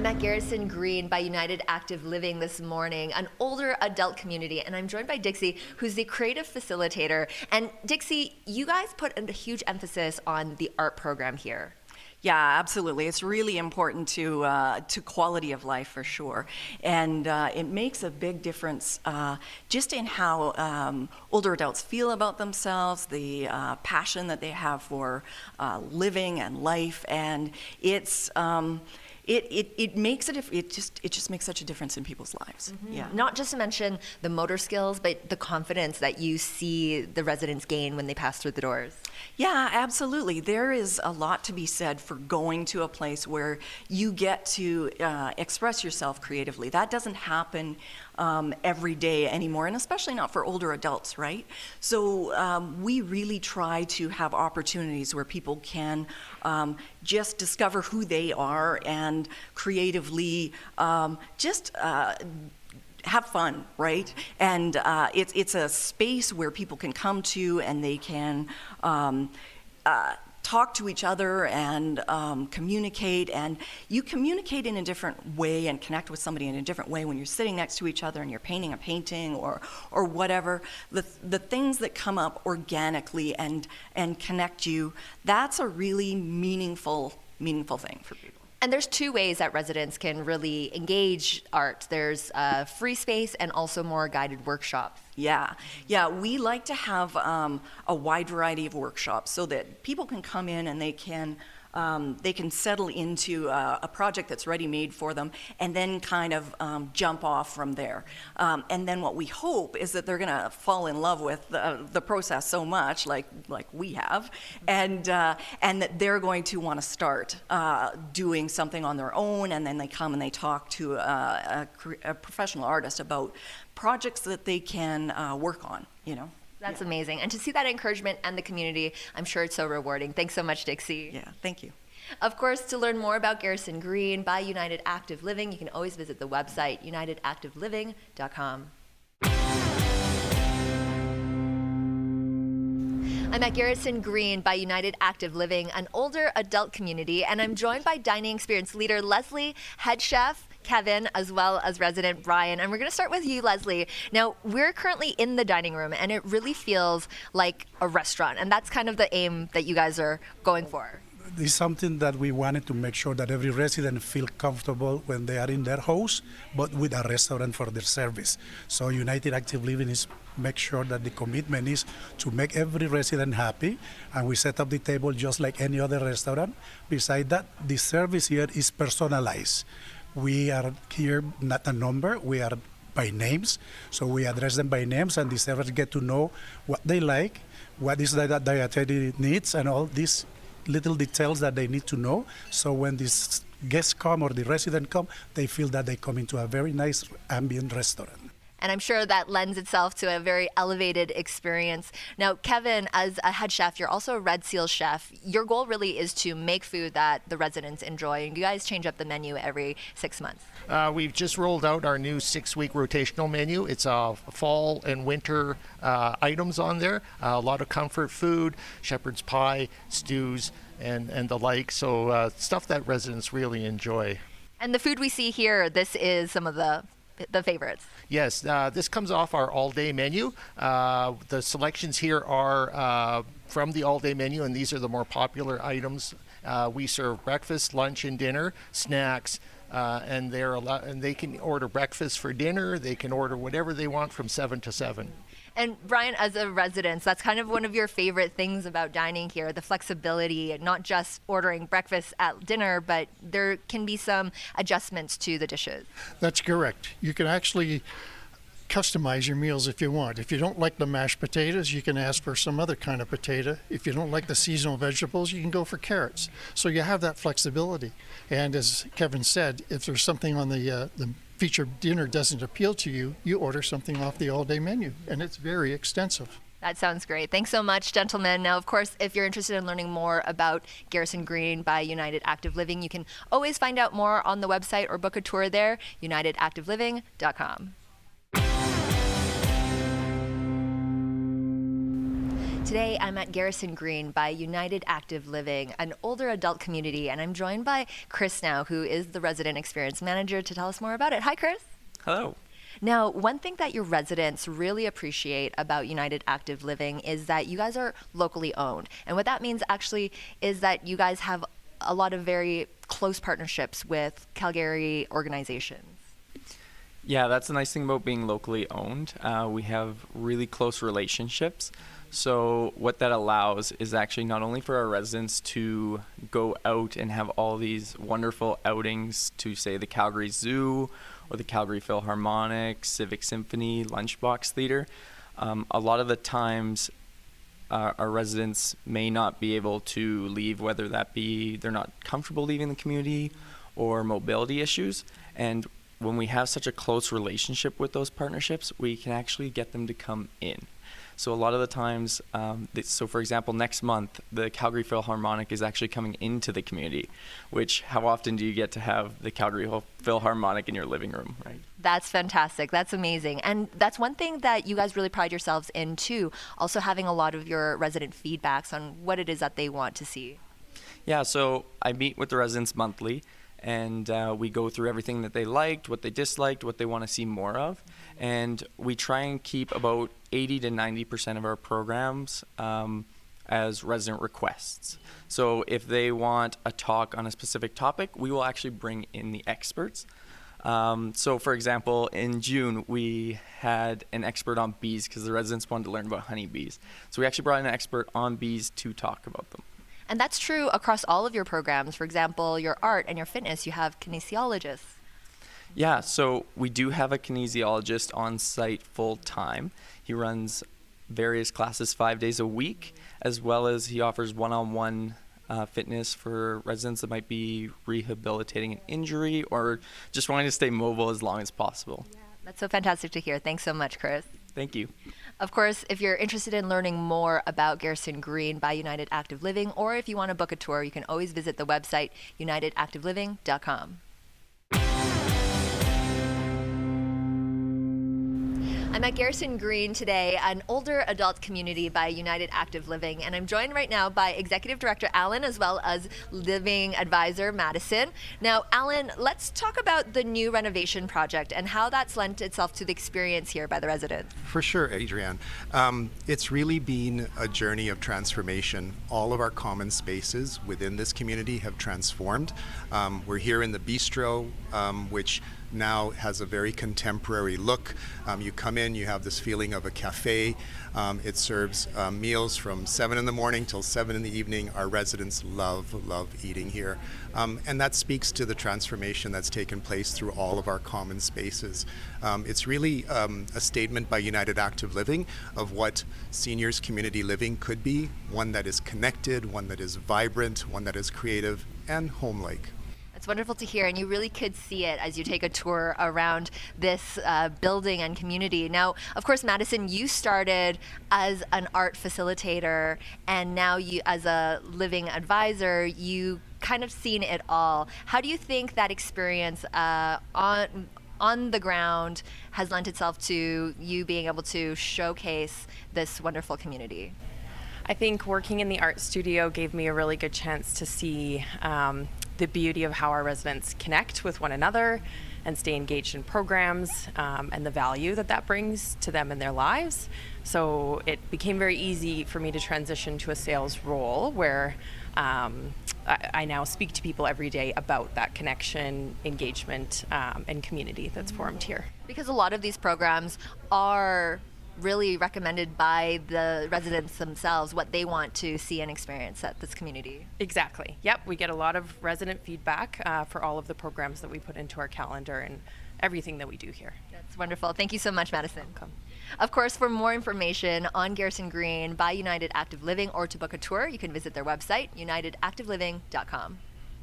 I'm at Garrison Green by United Active Living this morning, an older adult community, and I'm joined by Dixie, who's the creative facilitator. And Dixie, you guys put a huge emphasis on the art program here. Yeah, absolutely. It's really important to quality of life for sure, and it makes a big difference just in how older adults feel about themselves, the passion that they have for living and life, and it's. It makes it just makes such a difference in people's lives. Mm-hmm. Yeah. Not just to mention the motor skills, but the confidence that you see the residents gain when they pass through the doors. Yeah, absolutely. There is a lot to be said for going to a place where you get to express yourself creatively. That doesn't happen every day anymore, and especially not for older adults, right? So we really try to have opportunities where people can just discover who they are and creatively have fun, right? And it's a space where people can come to and they can talk to each other and communicate, and you communicate in a different way and connect with somebody in a different way when you're sitting next to each other and you're painting a painting or whatever. The things that come up organically and connect you, that's a really meaningful thing for people. And there's two ways that residents can really engage art. There's free space and also more guided workshops. Yeah, we like to have a wide variety of workshops so that people can come in and they can settle into a project that's ready-made for them and then kind of jump off from there. And then what we hope is that they're going to fall in love with the process so much, like we have, and that they're going to want to start doing something on their own, and then they come and they talk to a professional artist about projects that they can work on, you know. That's amazing. And to see that encouragement and the community, I'm sure it's so rewarding. Thanks so much, Dixie. Yeah, thank you. Of course, to learn more about Garrison Green by United Active Living, you can always visit the website, unitedactiveliving.com. I'm at Garrison Green by United Active Living, an older adult community, and I'm joined by dining experience leader Leslie, head chef Kevin, as well as resident Brian. And we're going to start with you, Leslie. Now, we're currently in the dining room, and it really feels like a restaurant, and that's kind of the aim that you guys are going for. This is something that we wanted to make sure that every resident feel comfortable when they are in their house, but with a restaurant for their service. So United Active Living is make sure that the commitment is to make every resident happy, and we set up the table just like any other restaurant. Besides that, the service here is personalized. We are here not a number, we are by names, so we address them by names, and the servers get to know what they like, what is their dietary needs, and all these little details that they need to know. So when these guests come or the residents come, they feel that they come into a very nice ambient restaurant. And I'm sure that lends itself to a very elevated experience. Now, Kevin, as a head chef, you're also a Red Seal chef. Your goal really is to make food that the residents enjoy, and you guys change up the menu every 6 months. We've just rolled out our new 6-week rotational menu. It's fall and winter items on there, a lot of comfort food, shepherd's pie, stews, and the like, so stuff that residents really enjoy. And the food we see here, this is some of the favorites. Yes, this comes off our all-day menu. The selections here are from the all-day menu, and these are the more popular items. We serve breakfast, lunch, and dinner, snacks, and they can order breakfast for dinner. They can order whatever they want from 7 to 7. And Brian, as a resident, that's kind of one of your favorite things about dining here, the flexibility, not just ordering breakfast at dinner, but there can be some adjustments to the dishes. That's correct. You can actually customize your meals if you want. If you don't like the mashed potatoes, you can ask for some other kind of potato. If you don't like the seasonal vegetables, you can go for carrots. So you have that flexibility. And as Kevin said, if there's something on the featured dinner doesn't appeal to you, you order something off the all-day menu, and it's very extensive. That sounds great. Thanks so much, gentlemen. Now, of course, if you're interested in learning more about Garrison Green by United Active Living, you can always find out more on the website or book a tour there, unitedactiveliving.com. Today, I'm at Garrison Green by United Active Living, an older adult community, and I'm joined by Chris now, who is the Resident Experience Manager, to tell us more about it. Hi, Chris. Hello. Now, one thing that your residents really appreciate about United Active Living is that you guys are locally owned. And what that means actually is that you guys have a lot of very close partnerships with Calgary organizations. Yeah, that's the nice thing about being locally owned. We have really close relationships. So what that allows is actually not only for our residents to go out and have all these wonderful outings to, say, the Calgary Zoo or the Calgary Philharmonic, Civic Symphony, Lunchbox Theater. A lot of the times our residents may not be able to leave, whether that be they're not comfortable leaving the community or mobility issues. And when we have such a close relationship with those partnerships, we can actually get them to come in. So a lot of the times, so for example, next month, the Calgary Philharmonic is actually coming into the community, which how often do you get to have the Calgary Philharmonic in your living room, right? That's fantastic. That's amazing. And that's one thing that you guys really pride yourselves in too, also having a lot of your resident feedbacks on what it is that they want to see. Yeah, so I meet with the residents monthly, and we go through everything that they liked, what they disliked, what they want to see more of. And we try and keep about 80 to 90% of our programs as resident requests. So if they want a talk on a specific topic, we will actually bring in the experts. So for example, in June, we had an expert on bees because the residents wanted to learn about honeybees. So we actually brought in an expert on bees to talk about them. And that's true across all of your programs. For example, your art and your fitness, you have kinesiologists. Yeah, so we do have a kinesiologist on site full time. He runs various classes 5 days a week, as well as he offers one-on-one fitness for residents that might be rehabilitating an injury or just wanting to stay mobile as long as possible. Yeah, that's so fantastic to hear. Thanks so much, Chris. Thank you. Of course, if you're interested in learning more about Garrison Green by United Active Living, or if you want to book a tour, you can always visit the website unitedactiveliving.com. I'm at Garrison Green today, an older adult community by United Active Living, and I'm joined right now by Executive Director Alan as well as Living Advisor Madison. Now, Alan, let's talk about the new renovation project and how that's lent itself to the experience here by the residents. For sure, Adrienne. It's really been a journey of transformation. All of our common spaces within this community have transformed. We're here in the bistro, which now has a very contemporary look. You come in, you have this feeling of a cafe. It serves meals from 7 in the morning till 7 in the evening. Our residents love eating here. And that speaks to the transformation that's taken place through all of our common spaces. It's really a statement by United Active Living of what seniors community living could be, one that is connected, one that is vibrant, one that is creative and home-like. It's wonderful to hear, and you really could see it as you take a tour around this building and community. Now, of course, Madison, you started as an art facilitator, and now you, as a living advisor, you kind of seen it all. How do you think that experience on the ground has lent itself to you being able to showcase this wonderful community? I think working in the art studio gave me a really good chance to see the beauty of how our residents connect with one another and stay engaged in programs and the value that that brings to them in their lives. So it became very easy for me to transition to a sales role where I now speak to people every day about that connection, engagement, and community that's formed here. Because a lot of these programs are really recommended by the residents themselves, what they want to see and experience at this community. Exactly. Yep, we get a lot of resident feedback for all of the programs that we put into our calendar and everything that we do here. That's wonderful. Thank you so much, Madison. Welcome. Of course, for more information on Garrison Green by United Active Living or to book a tour, you can visit their website, unitedactiveliving.com.